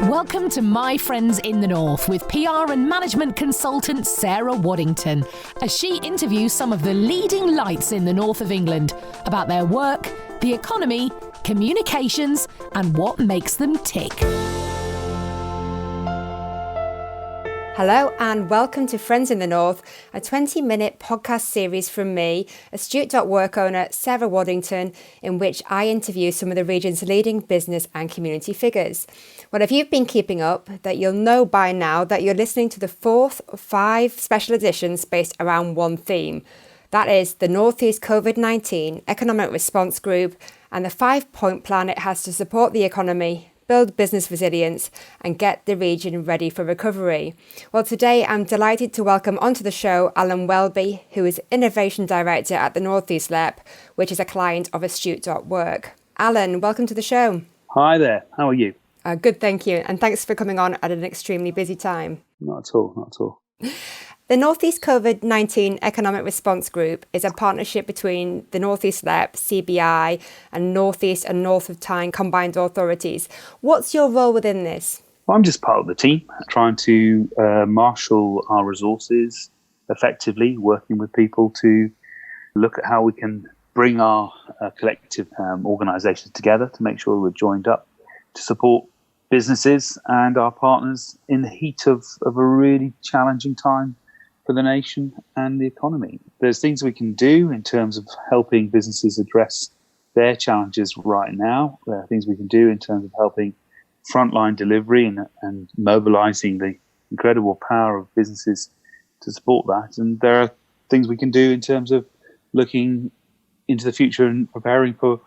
Welcome to My Friends in the North with PR and management consultant Sarah Waddington, as she interviews some of the leading lights in the north of England about their work, the economy, communications, and what makes them tick. Hello and welcome to Friends in the North, a 20-minute podcast series from me, astute.work owner Sarah Waddington, in which I interview some of the region's leading business and community figures. Well, if you've been keeping up, that you'll know by now that you're listening to the fourth of 5 special editions based around one theme. That is the North East COVID-19 Economic Response Group and the 5-point plan it has to support the economy, build business resilience and get the region ready for recovery. Well, today I'm delighted to welcome onto the show Alan Welby, who is Innovation Director at the North East LEP, which is a client of astute.work. Alan, welcome to the show. Hi there, how are you? Good, thank you. And thanks for coming on at an extremely busy time. Not at all. The North East COVID-19 Economic Response Group is a partnership between the North East LEP, CBI, and North East and North of Tyne combined authorities. What's your role within this? Well, I'm just part of the team, trying to marshal our resources effectively, working with people to look at how we can bring our collective organisations together to make sure we're joined up to support businesses and our partners in the heat of a really challenging time for the nation and the economy. There's things we can do in terms of helping businesses address their challenges right now. There are things we can do in terms of helping frontline delivery and mobilising the incredible power of businesses to support that. And there are things we can do in terms of looking into the future and preparing for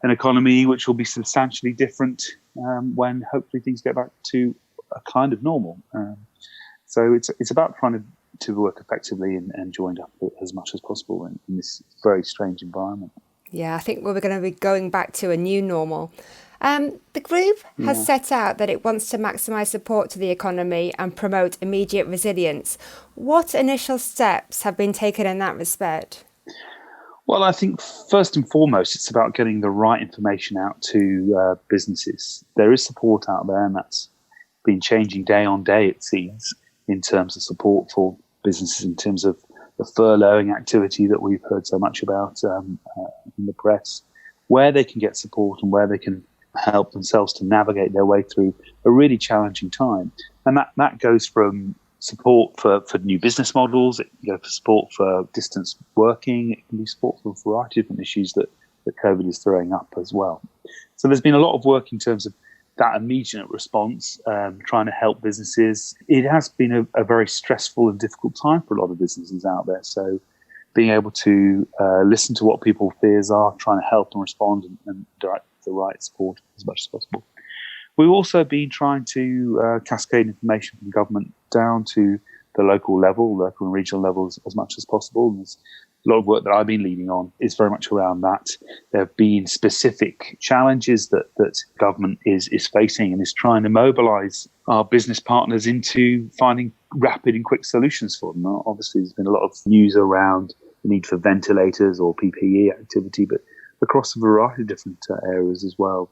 an economy which will be substantially different when hopefully things get back to a kind of normal. So it's about trying to work effectively and joined up as much as possible in this very strange environment. Yeah, I think we're going to be going back to a new normal. The group has set out that it wants to maximise support to the economy and promote immediate resilience. What initial steps have been taken in that respect? Well, I think first and foremost, it's about getting the right information out to businesses. There is support out there, and that's been changing day on day, it seems, in terms of support for businesses, in terms of the furloughing activity that we've heard so much about in the press, where they can get support and where they can help themselves to navigate their way through a really challenging time. And that goes from support for new business models, it can go for support for distance working, it can be support for a variety of different issues that COVID is throwing up as well. So there's been a lot of work in terms of that immediate response, trying to help businesses. It has been a very stressful and difficult time for a lot of businesses out there. So being able to listen to what people's fears are, trying to help and respond and direct the right support as much as possible. We've also been trying to cascade information from government down to the local and regional levels as much as possible. And there's a lot of work that I've been leading on is very much around that. There have been specific challenges that government is facing and is trying to mobilise our business partners into finding rapid and quick solutions for them. Now, obviously, there's been a lot of news around the need for ventilators or PPE activity, but across a variety of different areas as well.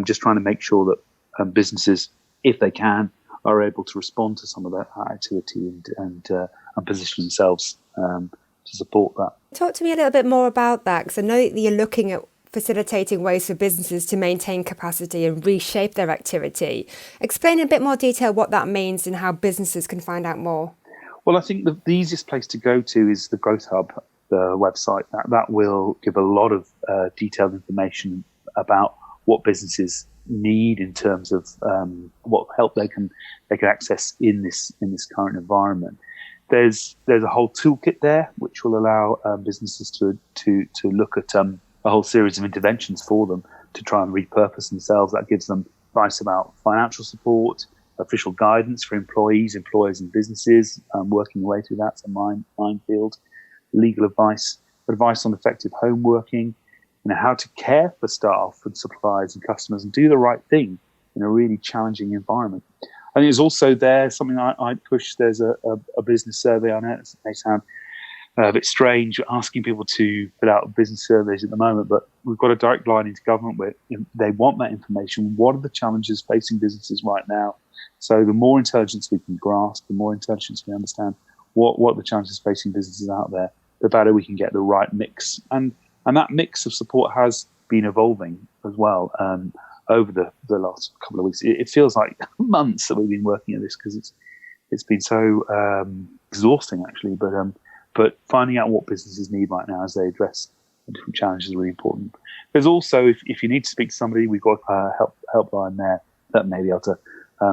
Just trying to make sure that businesses, if they can, are able to respond to some of that activity and position themselves to support that. Talk to me a little bit more about that, because I know that you're looking at facilitating ways for businesses to maintain capacity and reshape their activity. Explain in a bit more detail what that means and how businesses can find out more. Well, I think the easiest place to go to is the Growth Hub, the website. That will give a lot of detailed information about what businesses need in terms of what help they can access in this current environment. There's a whole toolkit there which will allow businesses to look at a whole series of interventions for them to try and repurpose themselves. That gives them advice about financial support, official guidance for employees, employers and businesses, working their way through that. It's a minefield. Legal advice on effective home working, how to care for staff and suppliers and customers and do the right thing in a really challenging environment. I think there's also something I push. There's a business survey on it. It may sound a bit strange asking people to fill out business surveys at the moment, but we've got a direct line into government where they want that information. What are the challenges facing businesses right now? So the more intelligence we can grasp, the more intelligence we understand what the challenges facing businesses out there, the better we can get the right mix. And that mix of support has been evolving as well over the last couple of weeks. It feels like months that we've been working at this because it's been so exhausting, actually. But finding out what businesses need right now as they address the different challenges is really important. There's also, if you need to speak to somebody, we've got a helpline there that may be able to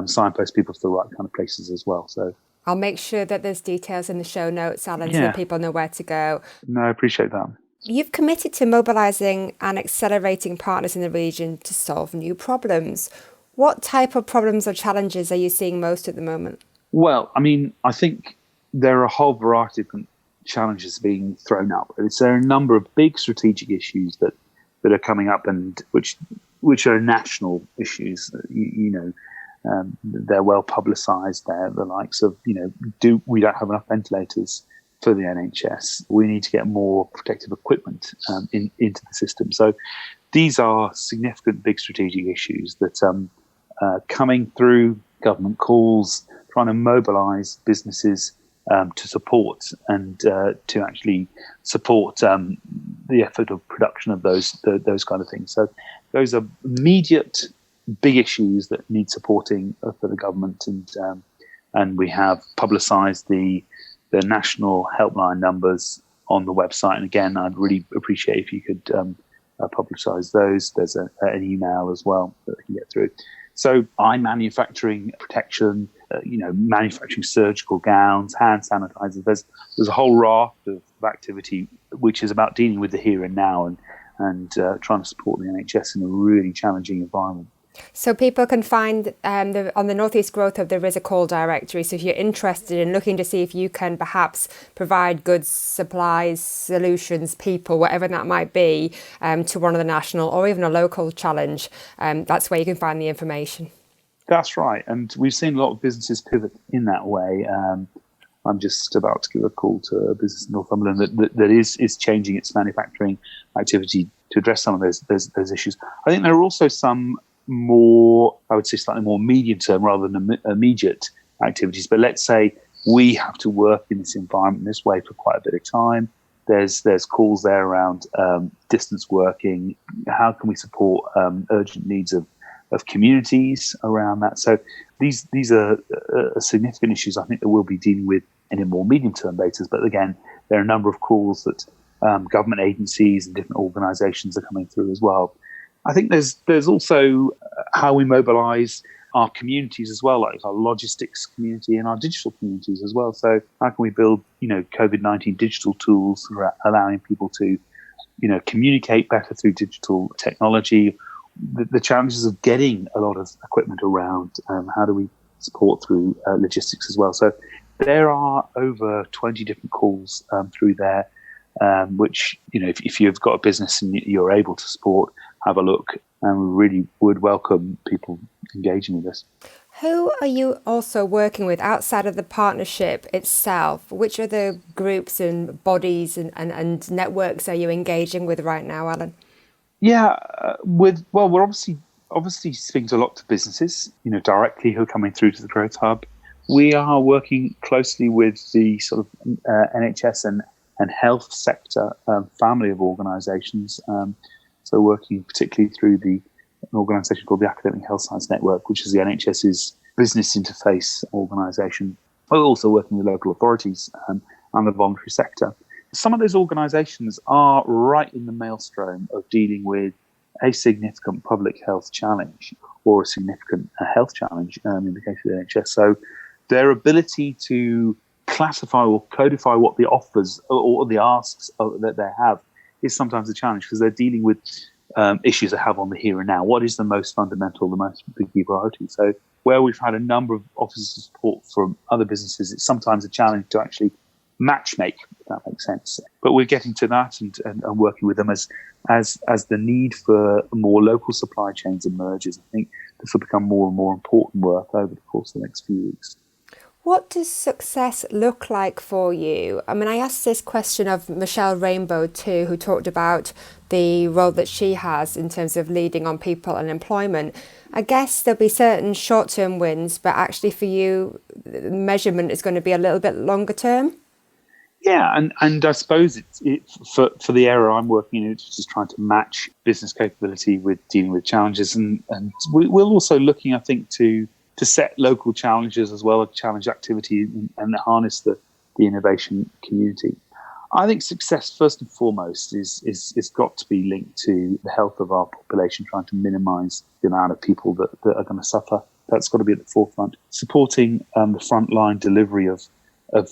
signpost people to the right kind of places as well. So I'll make sure that there's details in the show notes, Alan, so that people know where to go. No, I appreciate that. You've committed to mobilising and accelerating partners in the region to solve new problems. What type of problems or challenges are you seeing most at the moment? Well, I mean, I think there are a whole variety of different challenges being thrown up. There are a number of big strategic issues that are coming up, and which are national issues. They're well publicised. They're the likes of we don't have enough ventilators for the NHS. We need to get more protective equipment into the system. So these are significant, big strategic issues that coming through government calls, trying to mobilise businesses to support and to actually support the effort of production of those kind of things. So those are immediate big issues that need supporting for the government, and we have publicised the national helpline numbers on the website. And again, I'd really appreciate if you could publicise those. There's an email as well that they can get through. So I'm manufacturing protection, manufacturing surgical gowns, hand sanitizers. There's a whole raft of activity which is about dealing with the here and now and trying to support the NHS in a really challenging environment. So people can find on the North East Growth Hub, there is a call directory. So if you're interested in looking to see if you can perhaps provide goods, supplies, solutions, people, whatever that might be, to one of the national or even a local challenge, that's where you can find the information. That's right. And we've seen a lot of businesses pivot in that way. I'm just about to give a call to a business in Northumberland that is changing its manufacturing activity to address some of those issues. I think there are also some more, I would say, slightly more medium term rather than immediate activities. But let's say we have to work in this environment this way for quite a bit of time. There's calls there around distance working. How can we support urgent needs of communities around that? So these are significant issues I think that we'll be dealing with in a more medium term basis. But again, there are a number of calls that government agencies and different organisations are coming through as well. I think there's also how we mobilise our communities as well, like our logistics community and our digital communities as well. So how can we build, COVID-19 digital tools for allowing people to, communicate better through digital technology? The challenges of getting a lot of equipment around, how do we support through logistics as well? So there are over 20 different calls through there, which, if you've got a business and you're able to support, have a look, and we really would welcome people engaging with this. Who are you also working with outside of the partnership itself? Which other groups and bodies and networks are you engaging with right now, Alan? Yeah, we're obviously speaking to a lot of businesses, directly who are coming through to the Growth Hub. We are working closely with the sort of NHS and health sector family of organisations. So working particularly through an organisation called the Academic Health Science Network, which is the NHS's business interface organisation. We're also working with local authorities and the voluntary sector. Some of those organisations are right in the maelstrom of dealing with a significant public health challenge or a significant health challenge in the case of the NHS. So their ability to classify or codify what the offers or the asks that they have is sometimes a challenge because they're dealing with issues they have on the here and now. What is the most fundamental, the most key priority? So where we've had a number of offices of support from other businesses, it's sometimes a challenge to actually matchmake, if that makes sense. But we're getting to that and working with them as the need for more local supply chains emerges. I think this will become more and more important work over the course of the next few weeks. What does success look like for you? I mean, I asked this question of Michelle Rainbow too, who talked about the role that she has in terms of leading on people and employment. I guess there'll be certain short-term wins, but actually for you, the measurement is going to be a little bit longer term. Yeah, and I suppose for the area I'm working in, it's just trying to match business capability with dealing with challenges, and we're also looking, I think, to set local challenges as well as challenge activity and harness the innovation community. I think success, first and foremost, is got to be linked to the health of our population, trying to minimise the amount of people that are going to suffer. That's got to be at the forefront. Supporting the frontline delivery of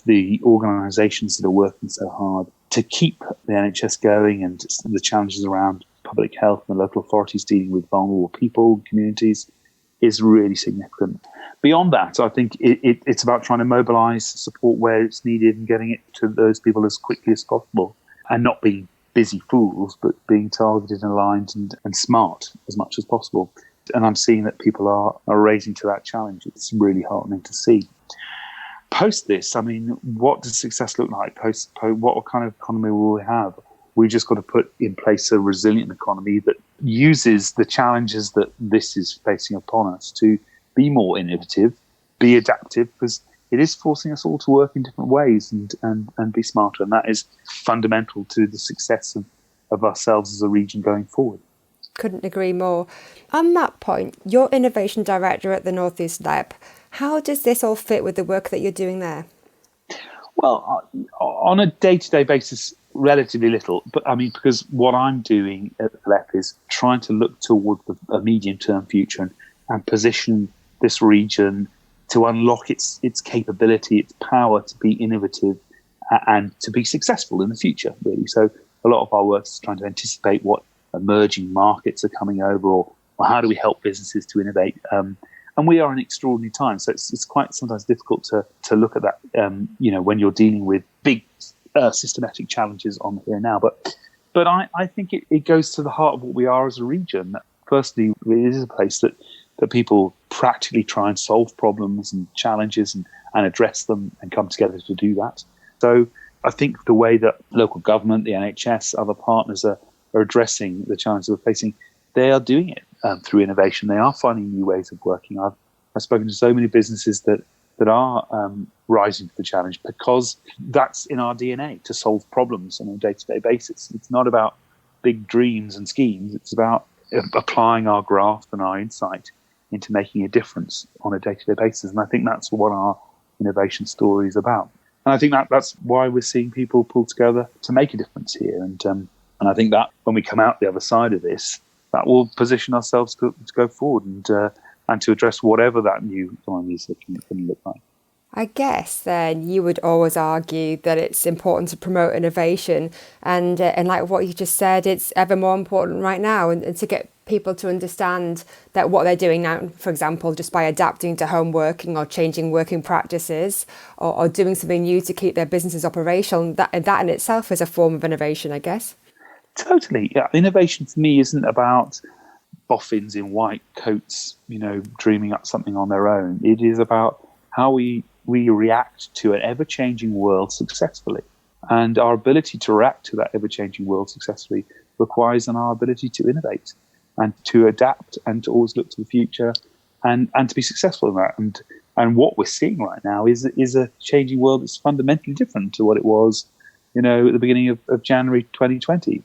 the organisations that are working so hard to keep the NHS going, and the challenges around public health and the local authorities dealing with vulnerable people, communities, is really significant. Beyond that, I think it's about trying to mobilise support where it's needed and getting it to those people as quickly as possible, and not being busy fools, but being targeted and aligned and smart as much as possible. And I'm seeing that people are raising to that challenge. It's really heartening to see. Post this, I mean, what does success look like? Post what kind of economy will we have? We've just got to put in place a resilient economy that uses the challenges that this is facing upon us to be more innovative, be adaptive, because it is forcing us all to work in different ways and be smarter. And that is fundamental to the success of ourselves as a region going forward. Couldn't agree more. On that point, you're Innovation Director at the North East LEP. How does this all fit with the work that you're doing there? Well, on a day-to-day basis, relatively little. But I mean, because what I'm doing at the LEP is trying to look toward a medium-term future and position this region to unlock its capability, its power to be innovative and to be successful in the future, really. So a lot of our work is trying to anticipate what emerging markets are coming over, or how do we help businesses to innovate. And we are in extraordinary times, so it's quite sometimes difficult to look at that, when you're dealing with big systematic challenges on here now. But I think it goes to the heart of what we are as a region. Firstly, it is a place that people practically try and solve problems and challenges and address them and come together to do that. So I think the way that local government, the NHS, other partners are addressing the challenges we're facing, they are doing it through innovation. They are finding new ways of working. I've spoken to so many businesses that are rising to the challenge because that's in our DNA, to solve problems on a day-to-day basis. It's not about big dreams and schemes. It's about applying our graft and our insight into making a difference on a day-to-day basis. And I think that's what our innovation story is about. And I think that's why we're seeing people pull together to make a difference here. And I think that when we come out the other side of this, that will position ourselves to go forward and to address whatever that new economy is going to look like. I guess then you would always argue that it's important to promote innovation, and like what you just said, it's ever more important right now, and to get people to understand that what they're doing now, for example, just by adapting to home working or changing working practices or doing something new to keep their businesses operational, that in itself is a form of innovation, I guess. Totally. Yeah. Innovation for me isn't about boffins in white coats, dreaming up something on their own. It is about how we react to an ever-changing world successfully. And our ability to react to that ever-changing world successfully requires our ability to innovate and to adapt and to always look to the future and to be successful in that. And what we're seeing right now is a changing world that's fundamentally different to what it was, at the beginning of January 2020.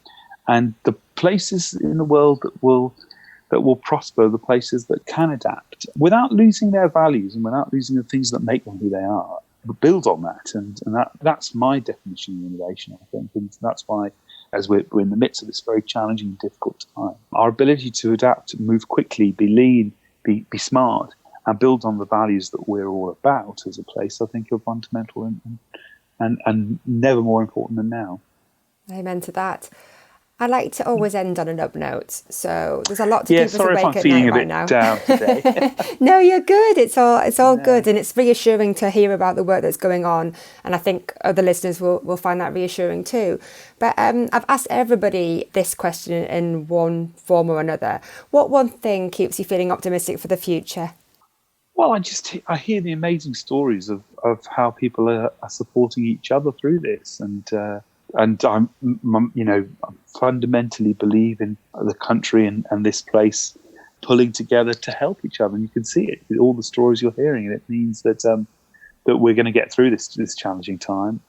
And the places in the world that will prosper, the places that can adapt without losing their values and without losing the things that make them who they are, build on that. And that's my definition of innovation, I think. And that's why, as we're in the midst of this very challenging and difficult time, our ability to adapt, move quickly, be lean, be smart, and build on the values that we're all about as a place, I think are fundamental and never more important than now. Amen to that. I like to always end on an up note, so there's a lot to keep us sorry awake if I'm at feeling night a right bit now. down today. No, you're good. It's all good, and it's reassuring to hear about the work that's going on, and I think other listeners will find that reassuring too. But I've asked everybody this question in one form or another. What one thing keeps you feeling optimistic for the future? Well, I hear the amazing stories of of how people are supporting each other through this. And I fundamentally believe in the country and this place pulling together to help each other. And you can see it with all the stories you're hearing. And it means that that we're going to get through this challenging time.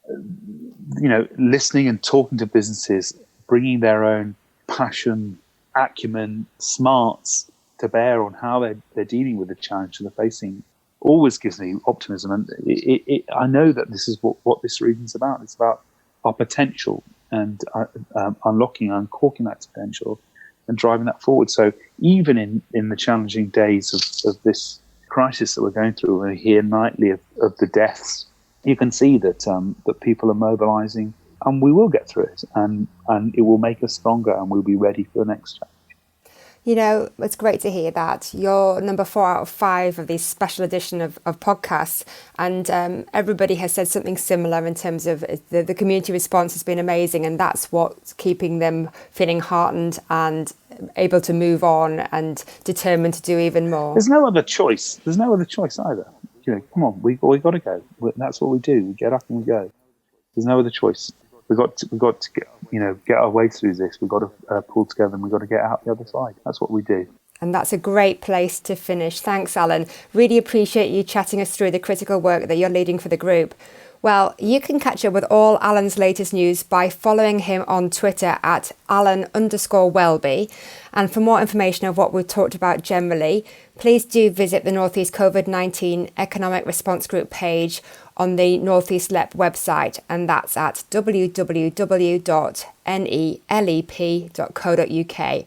Listening and talking to businesses, bringing their own passion, acumen, smarts to bear on how they're dealing with the challenge that they're facing always gives me optimism. And I know that this is what this region's about. It's about our potential and uncorking that potential and driving that forward. So even in the challenging days of this crisis that we're going through, we hear nightly of the deaths. You can see that that people are mobilising, and we will get through it, and it will make us stronger, and we'll be ready for the next challenge. It's great to hear that. You're number 4 out of 5 of these special edition of podcasts, and everybody has said something similar in terms of the community response has been amazing, and that's what's keeping them feeling heartened and able to move on and determined to do even more. There's no other choice. There's no other choice either. Come on, we got to go. That's what we do. We get up and we go. There's no other choice. We've got to get our way through this. We've got to pull together, and we've got to get out the other side. That's what we do. And that's a great place to finish. Thanks, Alan. Really appreciate you chatting us through the critical work that you're leading for the group. Well, you can catch up with all Alan's latest news by following him on Twitter at Alan_Welby. And for more information of what we've talked about generally, please do visit the North East COVID-19 Economic Response Group page on the North East LEP website, and that's at www.nelep.co.uk.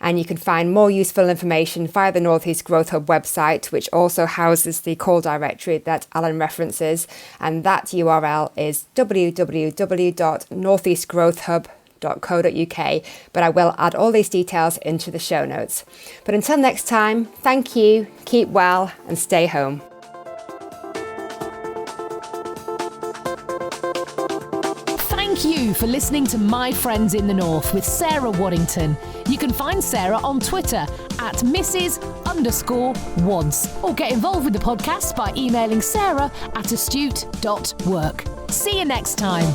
And you can find more useful information via the North East Growth Hub website, which also houses the call directory that Alan references, and that URL is www.northeastgrowthhub.co.uk, but I will add all these details into the show notes. But until next time, thank you, keep well, and stay home. Thank you for listening to My Friends in the North with Sarah Waddington. You can find Sarah on Twitter at Mrs_Once, or get involved with the podcast by emailing sarah@astute.work. See you next time.